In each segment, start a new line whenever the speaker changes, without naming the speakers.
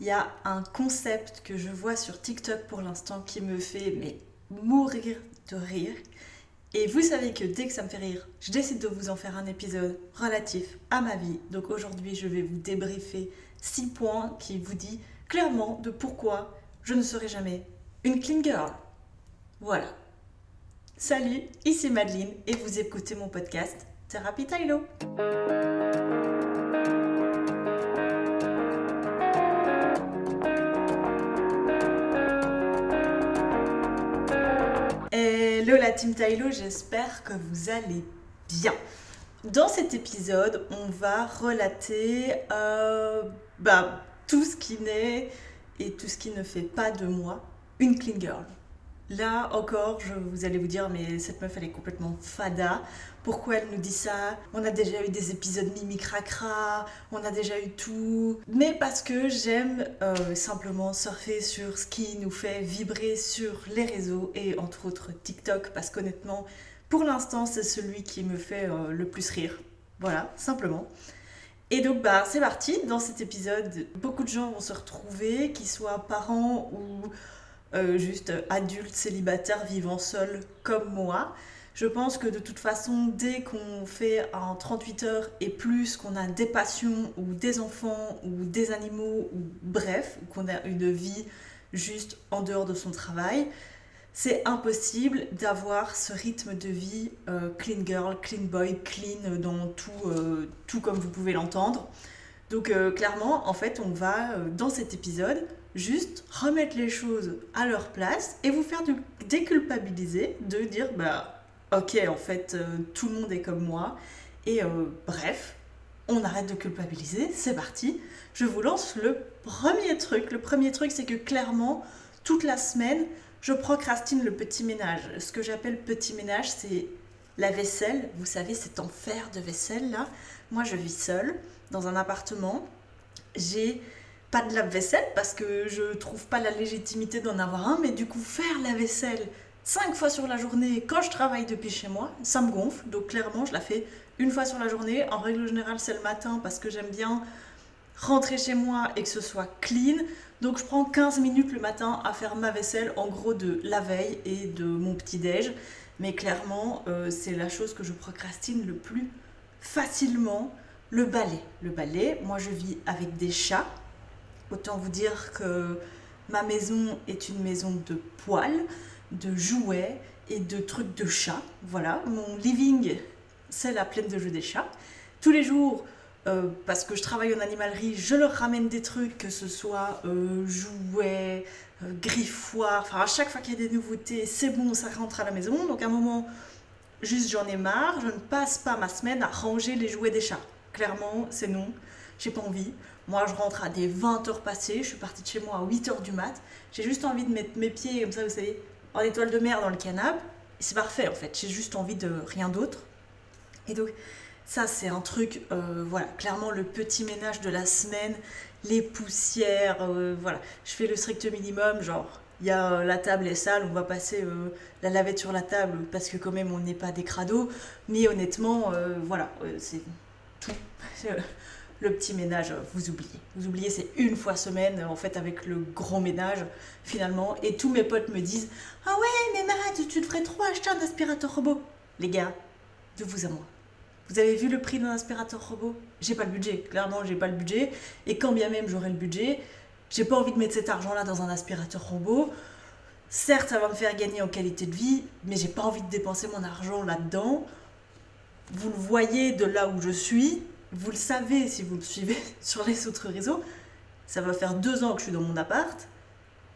Il y a un concept que je vois sur TikTok pour l'instant qui me fait mourir de rire. Et vous savez que dès que ça me fait rire, je décide de vous en faire un épisode relatif à ma vie. Donc aujourd'hui, je vais vous débriefer 6 points qui vous dit clairement de pourquoi je ne serai jamais une clean girl. Voilà. Salut, ici Madeleine et vous écoutez mon podcast Thérapie Tylo. Hello la team Tylo, j'espère que vous allez bien. Dans cet épisode, on va relater tout ce qui n'est et tout ce qui ne fait pas de moi une clean girl. Là encore, vous allez vous dire, mais cette meuf, elle est complètement fada. Pourquoi elle nous dit ça? On a déjà eu des épisodes mimi cracra, on a déjà eu tout. Mais parce que j'aime simplement surfer sur ce qui nous fait vibrer sur les réseaux et entre autres TikTok, parce qu'honnêtement, pour l'instant, c'est celui qui me fait le plus rire. Voilà, simplement. Et donc c'est parti, dans cet épisode, beaucoup de gens vont se retrouver, qu'ils soient parents ou juste adultes, célibataires, vivant seuls comme moi. Je pense que de toute façon, dès qu'on fait un 38 heures et plus, qu'on a des passions ou des enfants ou des animaux ou bref, qu'on a une vie juste en dehors de son travail, c'est impossible d'avoir ce rythme de vie clean girl, clean boy, clean dans tout comme vous pouvez l'entendre. Donc clairement, en fait, on va, dans cet épisode, juste remettre les choses à leur place et vous faire déculpabiliser, de dire, ok, en fait, tout le monde est comme moi. Et bref, on arrête de culpabiliser, c'est parti. Je vous lance le premier truc. Le premier truc, c'est que clairement, toute la semaine, je procrastine le petit ménage. Ce que j'appelle petit ménage, c'est la vaisselle. Vous savez, cet enfer de vaisselle, là. Moi, je vis seule dans un appartement. J'ai pas de lave-vaisselle parce que je trouve pas la légitimité d'en avoir un, mais du coup, faire la vaisselle 5 fois sur la journée quand je travaille depuis chez moi, ça me gonfle. Donc, clairement, je la fais une fois sur la journée. En règle générale, c'est le matin parce que j'aime bien rentrer chez moi et que ce soit clean. Donc je prends 15 minutes le matin à faire ma vaisselle, en gros de la veille et de mon petit-déj. Mais clairement, c'est la chose que je procrastine le plus facilement. Le balai. Le balai, moi je vis avec des chats. Autant vous dire que ma maison est une maison de poils, de jouets et de trucs de chats. Voilà, mon living, c'est la plaine de jeux des chats. Tous les jours, parce que je travaille en animalerie, je leur ramène des trucs, que ce soit jouets, griffoirs, enfin à chaque fois qu'il y a des nouveautés, c'est bon, ça rentre à la maison. Donc à un moment, juste j'en ai marre, je ne passe pas ma semaine à ranger les jouets des chats. Clairement, c'est non, j'ai pas envie. Moi, je rentre à des 20 heures passées, je suis partie de chez moi à 8 heures du mat. J'ai juste envie de mettre mes pieds, comme ça, vous savez, en étoile de mer dans le canapé. Et c'est parfait en fait, j'ai juste envie de rien d'autre. Et donc, ça, c'est un truc, voilà, clairement le petit ménage de la semaine, les poussières, voilà. Je fais le strict minimum, genre, il y a la table est sale, on va passer la lavette sur la table parce que quand même on n'est pas des crados. Mais honnêtement, voilà, c'est tout. Le petit ménage, vous oubliez. Vous oubliez, c'est une fois semaine, en fait, avec le gros ménage, finalement. Et tous mes potes me disent: ah ouais, mais Matt, tu devrais trop acheter un aspirateur robot. Les gars, de vous à moi. Vous avez vu le prix d'un aspirateur robot? J'ai pas le budget, clairement j'ai pas le budget. Et quand bien même j'aurai le budget, j'ai pas envie de mettre cet argent-là dans un aspirateur robot. Certes, ça va me faire gagner en qualité de vie, mais j'ai pas envie de dépenser mon argent là-dedans. Vous le voyez de là où je suis, vous le savez si vous me suivez sur les autres réseaux. Ça va faire 2 ans que je suis dans mon appart,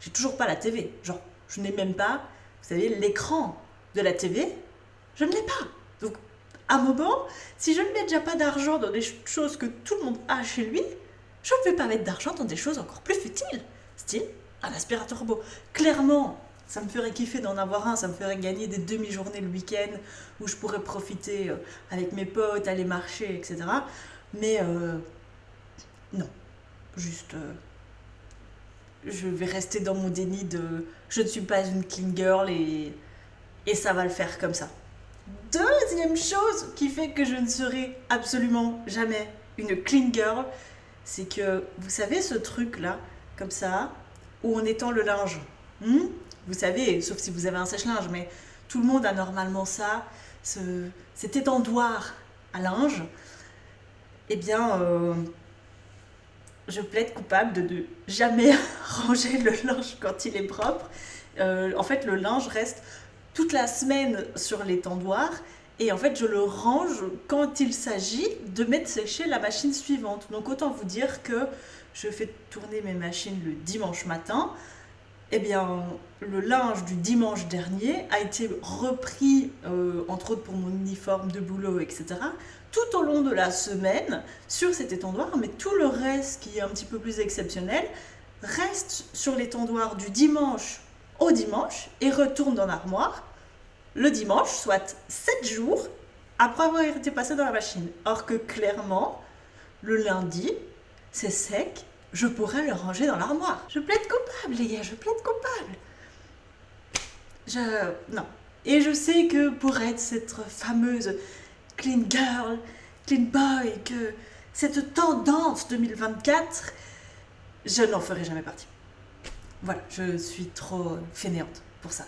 j'ai toujours pas la TV. Genre, je n'ai même pas, vous savez, l'écran de la TV, je ne l'ai pas. Donc, à un moment, si je ne mets déjà pas d'argent dans des choses que tout le monde a chez lui, je ne vais pas mettre d'argent dans des choses encore plus futiles. Style un aspirateur robot. Clairement, ça me ferait kiffer d'en avoir un, ça me ferait gagner des demi-journées le week-end où je pourrais profiter avec mes potes, aller marcher, etc. Mais non, juste je vais rester dans mon déni de je ne suis pas une clean girl et ça va le faire comme ça. Deuxième chose qui fait que je ne serai absolument jamais une clean girl, c'est que, vous savez ce truc là, comme ça, où on étend le linge. Hmm, vous savez, sauf si vous avez un sèche-linge, mais tout le monde a normalement ça, cet étendoir à linge. Eh bien, je plaide coupable de jamais ranger le linge quand il est propre. En fait, le linge reste toute la semaine sur l'étendoir et en fait, je le range quand il s'agit de mettre sécher la machine suivante. Donc, autant vous dire que je fais tourner mes machines le dimanche matin. Eh bien, le linge du dimanche dernier a été repris, entre autres pour mon uniforme de boulot, etc., tout au long de la semaine sur cet étendoir, mais tout le reste qui est un petit peu plus exceptionnel reste sur l'étendoir du dimanche au dimanche et retourne dans l'armoire le dimanche, soit 7 jours après avoir été passé dans la machine. Or que clairement, le lundi, c'est sec, je pourrais le ranger dans l'armoire. Je plaide coupable, les gars, je plaide coupable. Non. Et je sais que pour être cette fameuse clean girl, clean boy, que cette tendance 2024, je n'en ferai jamais partie. Voilà, je suis trop fainéante pour ça.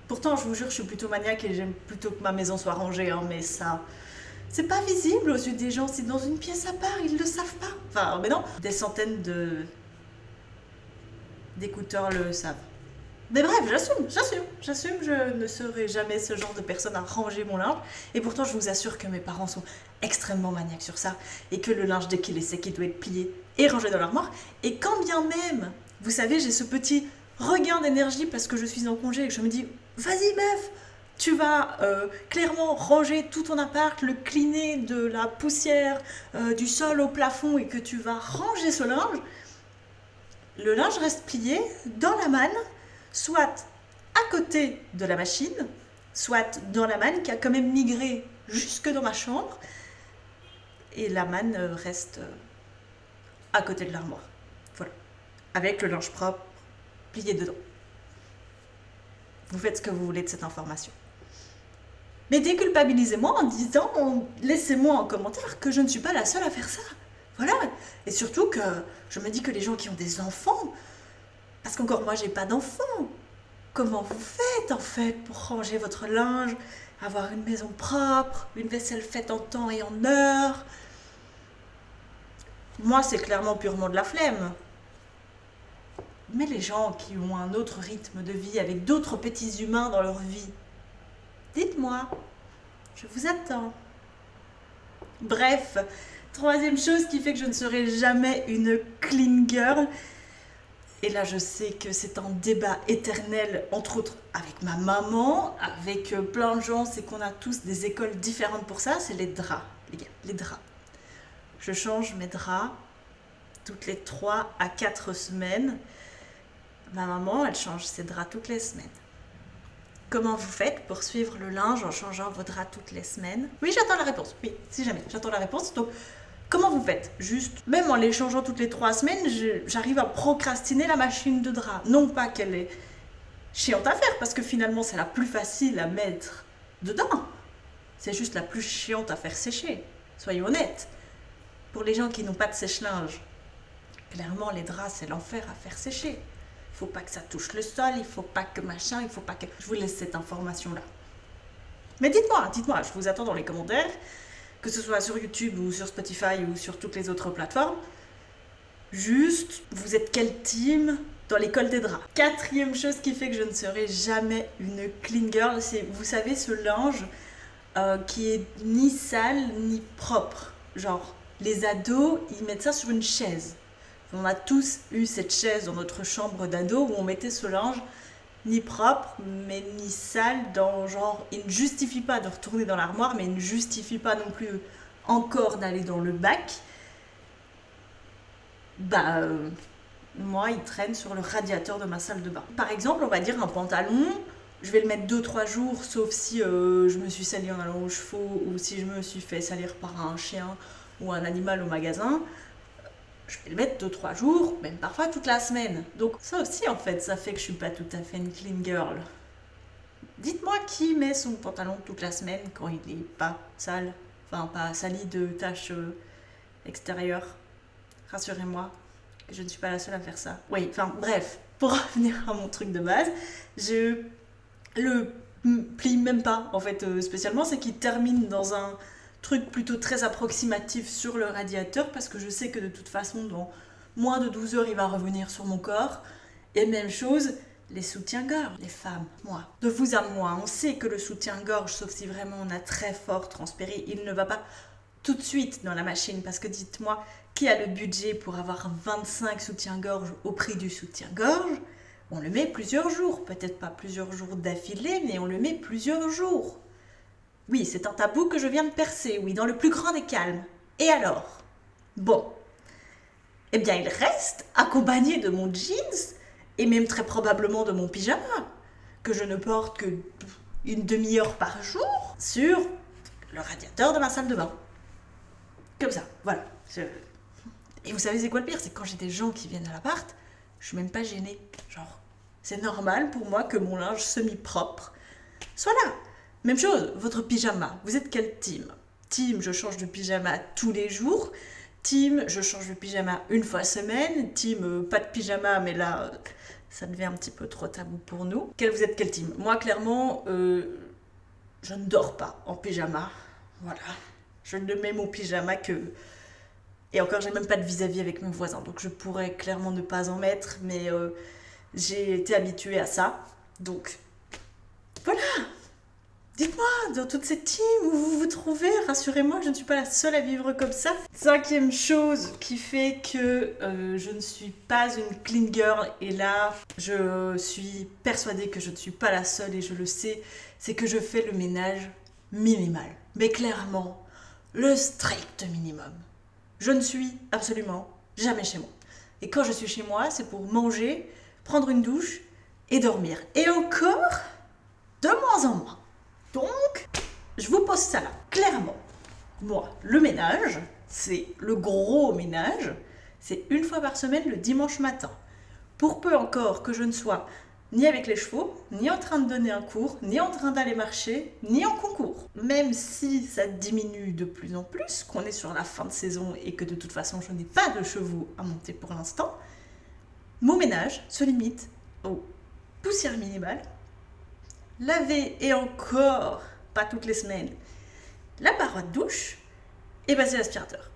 Pourtant, je vous jure, je suis plutôt maniaque et j'aime plutôt que ma maison soit rangée, hein, mais ça, c'est pas visible aux yeux des gens. C'est dans une pièce à part, ils le savent pas. Enfin, mais non, des centaines d'écouteurs le savent. Mais bref, j'assume, je ne serai jamais ce genre de personne à ranger mon linge. Et pourtant, je vous assure que mes parents sont extrêmement maniaques sur ça. Et que le linge, dès qu'il est sec, il doit être plié et rangé dans l'armoire. Et quand bien même, vous savez, j'ai ce petit regain d'énergie parce que je suis en congé et que je me dis, vas-y meuf, tu vas clairement ranger tout ton appart, le cleaner de la poussière, du sol au plafond et que tu vas ranger ce linge. Le linge reste plié dans la manne, soit à côté de la machine, soit dans la manne qui a quand même migré jusque dans ma chambre. Et la manne reste à côté de l'armoire. Voilà. Avec le linge propre plié dedans. Vous faites ce que vous voulez de cette information. Mais déculpabilisez-moi en disant, laissez-moi en commentaire que je ne suis pas la seule à faire ça. Voilà. Et surtout que je me dis que les gens qui ont des enfants, parce qu'encore moi j'ai pas d'enfants, comment vous faites en fait pour ranger votre linge, avoir une maison propre, une vaisselle faite en temps et en heure? Moi c'est clairement purement de la flemme. Mais les gens qui ont un autre rythme de vie avec d'autres petits humains dans leur vie, dites-moi, je vous attends. Bref, troisième chose qui fait que je ne serai jamais une clean girl. Et là, je sais que c'est un débat éternel, entre autres avec ma maman, avec plein de gens, c'est qu'on a tous des écoles différentes pour ça, c'est les draps, les gars, les draps. Je change mes draps toutes les 3 à 4 semaines. Ma maman, elle change ses draps toutes les semaines. Comment vous faites pour suivre le linge en changeant vos draps toutes les semaines? Oui, j'attends la réponse. Oui, si jamais, j'attends la réponse. Donc, comment vous faites? Juste, même en les changeant toutes les 3 semaines, j'arrive à procrastiner la machine de draps. Non pas qu'elle est chiante à faire, parce que finalement, c'est la plus facile à mettre dedans. C'est juste la plus chiante à faire sécher. Soyons honnêtes. Pour les gens qui n'ont pas de sèche-linge, clairement, les draps, c'est l'enfer à faire sécher. Il ne faut pas que ça touche le sol, il ne faut pas que machin, il ne faut pas que... Je vous laisse cette information-là. Mais dites-moi, je vous attends dans les commentaires, que ce soit sur YouTube ou sur Spotify ou sur toutes les autres plateformes. Juste, vous êtes quel team dans l'école des draps? Quatrième chose qui fait que je ne serai jamais une clean girl, c'est, vous savez, ce linge qui est ni sale ni propre. Genre, les ados, ils mettent ça sur une chaise. On a tous eu cette chaise dans notre chambre d'ado où on mettait ce linge ni propre, mais ni sale, dans genre, il ne justifie pas de retourner dans l'armoire, mais il ne justifie pas non plus encore d'aller dans le bac. Moi, il traîne sur le radiateur de ma salle de bain. Par exemple, on va dire un pantalon, je vais le mettre 2-3 jours, sauf si je me suis sali en allant aux chevaux, ou si je me suis fait salir par un chien ou un animal au magasin. Je vais le mettre 2-3 jours, même parfois toute la semaine. Donc ça aussi, en fait, ça fait que je suis pas tout à fait une clean girl. Dites-moi qui met son pantalon toute la semaine quand il est pas sale, enfin pas sali de taches extérieures. Rassurez-moi, que je ne suis pas la seule à faire ça. Oui, enfin bref, pour revenir à mon truc de base, je le plie même pas en fait spécialement, c'est qu'il termine dans un truc plutôt très approximatif sur le radiateur parce que je sais que de toute façon dans moins de 12 heures il va revenir sur mon corps. Et même chose, les soutiens-gorge, les femmes, moi. De vous à moi, on sait que le soutien-gorge, sauf si vraiment on a très fort transpiré, il ne va pas tout de suite dans la machine parce que dites-moi, qui a le budget pour avoir 25 soutiens-gorge au prix du soutien-gorge? On le met plusieurs jours, peut-être pas plusieurs jours d'affilée, mais on le met plusieurs jours. Oui, c'est un tabou que je viens de percer, oui, dans le plus grand des calmes. Et alors? Bon. Eh bien, il reste, accompagné de mon jeans, et même très probablement de mon pyjama, que je ne porte que une demi-heure par jour, sur le radiateur de ma salle de bain. Comme ça, voilà. Et vous savez c'est quoi le pire? C'est que quand j'ai des gens qui viennent à l'appart, je suis même pas gênée. Genre, c'est normal pour moi que mon linge semi-propre soit là. Même chose, votre pyjama. Vous êtes quel team? Team, je change de pyjama tous les jours. Team, je change de pyjama une fois semaine. Team, pas de pyjama, mais là, ça devient un petit peu trop tabou pour nous. Vous êtes quel team? Moi, clairement, je ne dors pas en pyjama. Voilà. Je ne mets mon pyjama que... Et encore, j'ai même pas de vis-à-vis avec mes voisins, donc je pourrais clairement ne pas en mettre, mais j'ai été habituée à ça. Donc, voilà. Dites-moi, dans toute cette team où vous vous trouvez, rassurez-moi, je ne suis pas la seule à vivre comme ça. 5e chose qui fait que je ne suis pas une clean girl, et là, je suis persuadée que je ne suis pas la seule, et je le sais, c'est que je fais le ménage minimal. Mais clairement, le strict minimum. Je ne suis absolument jamais chez moi. Et quand je suis chez moi, c'est pour manger, prendre une douche et dormir. Et encore, de moins en moins. Donc, je vous pose ça là, clairement. Moi, le ménage, c'est le gros ménage, c'est une fois par semaine le dimanche matin. Pour peu encore que je ne sois ni avec les chevaux, ni en train de donner un cours, ni en train d'aller marcher, ni en concours. Même si ça diminue de plus en plus, qu'on est sur la fin de saison et que de toute façon je n'ai pas de chevaux à monter pour l'instant, mon ménage se limite aux poussières minimales, laver et encore, pas toutes les semaines, la paroi de douche et passer l'aspirateur.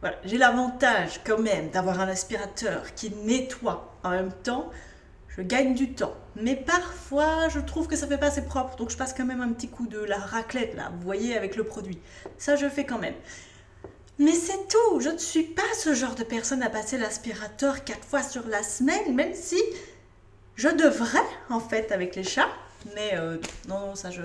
Voilà, j'ai l'avantage quand même d'avoir un aspirateur qui nettoie en même temps. Je gagne du temps, mais parfois je trouve que ça fait pas assez propre, donc je passe quand même un petit coup de la raclette là, vous voyez, avec le produit. Ça je fais quand même. Mais c'est tout, je ne suis pas ce genre de personne à passer l'aspirateur 4 fois sur la semaine, même si je devrais en fait avec les chats, mais non, ça je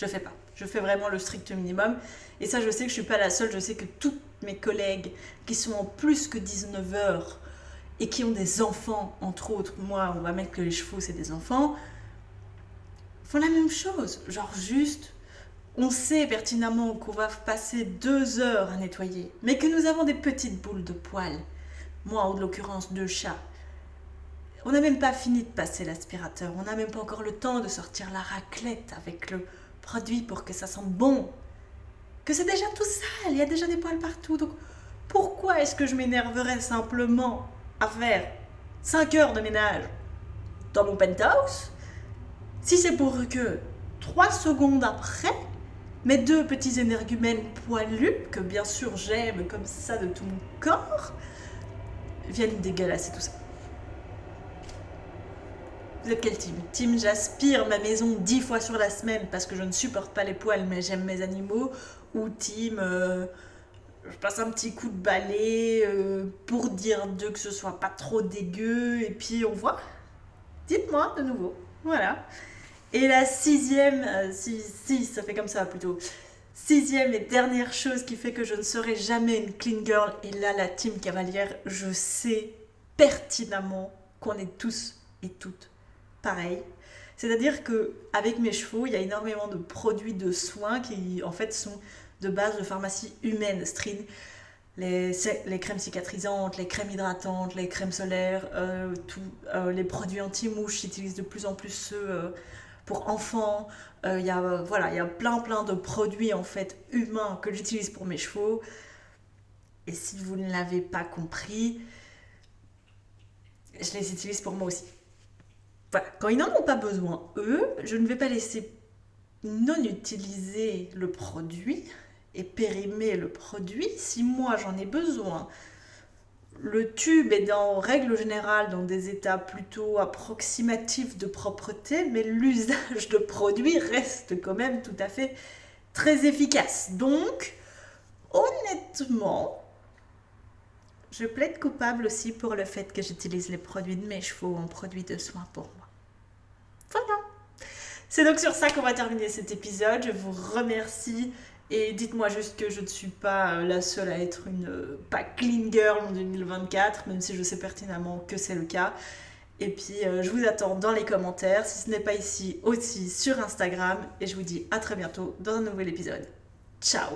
fais pas. Je fais vraiment le strict minimum, et ça je sais que je suis pas la seule, je sais que toutes mes collègues qui sont en plus que 19 heures et qui ont des enfants, entre autres, moi on va mettre que les chevaux c'est des enfants, font la même chose, genre juste, on sait pertinemment qu'on va passer 2 heures à nettoyer, mais que nous avons des petites boules de poils, moi en l'occurrence 2 chats, on n'a même pas fini de passer l'aspirateur, on n'a même pas encore le temps de sortir la raclette avec le produit pour que ça sente bon, que c'est déjà tout sale, il y a déjà des poils partout, donc pourquoi est-ce que je m'énerverais simplement à faire 5 heures de ménage dans mon penthouse si c'est pour que 3 secondes après, mes 2 petits énergumènes poilus, que bien sûr j'aime comme ça de tout mon corps, viennent dégueulasser tout ça. Vous êtes quel team? Team j'aspire ma maison 10 fois sur la semaine parce que je ne supporte pas les poils mais j'aime mes animaux, ou team je passe un petit coup de balai pour dire d'eux que ce soit pas trop dégueu et puis on voit. Dites-moi de nouveau. Voilà. Et la 6e, si ça fait comme ça plutôt. 6e et dernière chose qui fait que je ne serai jamais une clean girl, et là la team cavalière, je sais pertinemment qu'on est tous et toutes pareils. C'est-à-dire qu'avec mes chevaux, il y a énormément de produits de soins qui en fait sont de base de pharmacie humaine, Strin, les crèmes cicatrisantes, les crèmes hydratantes, les crèmes solaires, les produits anti-mouches, j'utilise de plus en plus ceux pour enfants. Il y a plein de produits en fait humains que j'utilise pour mes chevaux. Et si vous ne l'avez pas compris, je les utilise pour moi aussi. Voilà, quand ils n'en ont pas besoin, eux, je ne vais pas laisser non utiliser le produit et périmer le produit si moi j'en ai besoin. Le tube est en règle générale dans des états plutôt approximatifs de propreté, mais l'usage de produit reste quand même tout à fait très efficace. Donc, honnêtement, je plaide coupable aussi pour le fait que j'utilise les produits de mes chevaux en produits de soins pour moi. Voilà. C'est donc sur ça qu'on va terminer cet épisode. Je vous remercie et dites-moi juste que je ne suis pas la seule à être une pas clean girl en 2024, même si je sais pertinemment que c'est le cas. Et puis je vous attends dans les commentaires, si ce n'est pas ici, aussi sur Instagram. Et je vous dis à très bientôt dans un nouvel épisode. Ciao!